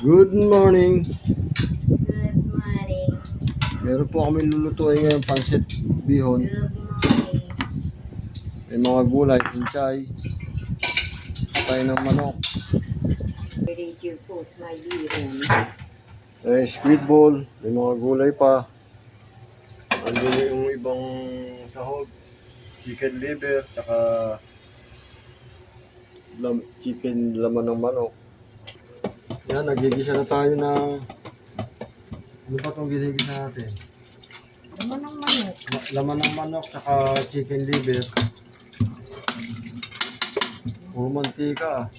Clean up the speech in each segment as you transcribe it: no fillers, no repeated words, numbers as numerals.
Good morning. Good morning. Meron po kami lulutuin ngayon, pansit bihon. Good morning. May mga gulay, pinchay, patay ng manok, Ready to put my beer squid ball, may mga gulay pa. Andun yung ibang sahog, chicken liver, tsaka chicken laman ng manok. Yan, nagigisa na tayo ng... Ano ba itong ginigisa natin? Laman ng manok. Laman ng manok, tsaka chicken liver. Puro mantika.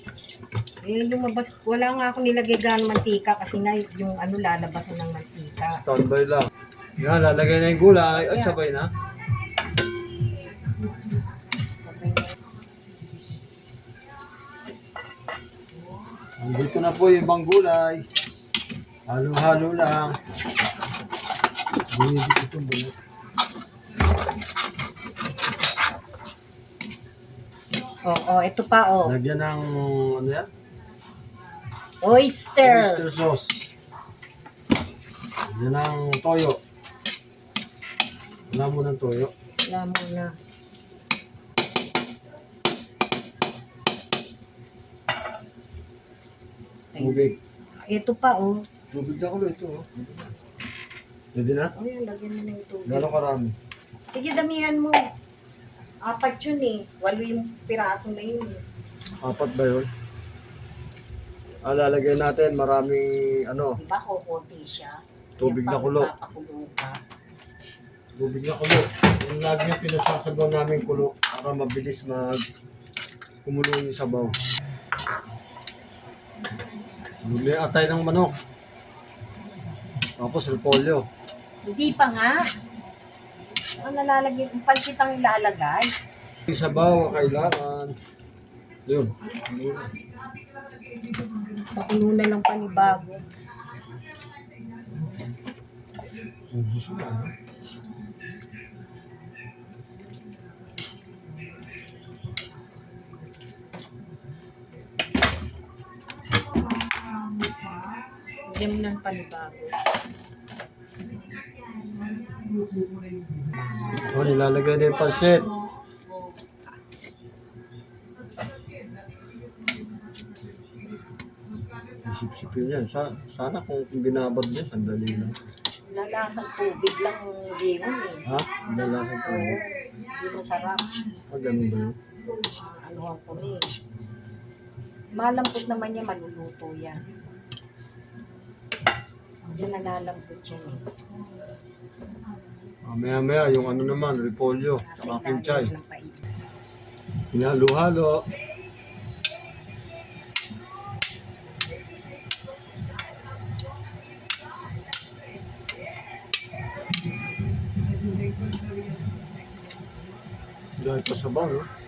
Lumabas. Wala nga ako nilagay gaano mantika kasi nga yung lalabasan ng mantika. Standby lang. Yan, lalagay na yung gulay. Ay, sabay na. Andito na po yung ibang gulay. Halo-halo lang. Binibig ito bunot. Ito pa Lagyan ng, ano yan? Oyster. Oyster sauce. Lagyan ng toyo. Wala mo ng toyo. Wala muna. Tubig. Ito pa Tubig na kulo ito. Pwede na? Ayan, lagyan mo na yung tubig. Gano'ng karami? Sige, damihan mo. 4 yun 8 yung piraso na yun 4 ba yun? Lalagay natin maraming Diba kukunti siya? tubig na kulo. Papakulo ka. Tubig na kulo. Yung lagi yung pinasasabaw namin kulo para mabilis kumulo yung sabaw. Luli atay ng manok. Tapos repolyo. Hindi pa nga. Nalalagay, yung pansit ang ilalagay. Yung sabaw kailangan. Yun. Pakulo na lang panibago. Ubus na. Diyan mo ng panibago. Nilalagay na yung pansit. Isip-sipin yan. Sana kung binabad niya, sandali lang. Lalasang tubig lang yung lemon Ha? Nilalasang po. Hindi masarap. Ganun ba yun? Anuhan ko Malambot naman yan, maluluto yan. Diyan nalalampot yan Maya-maya, yung naman, repolyo, sa aking chay. ng pait. Hinalo-halo. Dahil pa sabaw, no?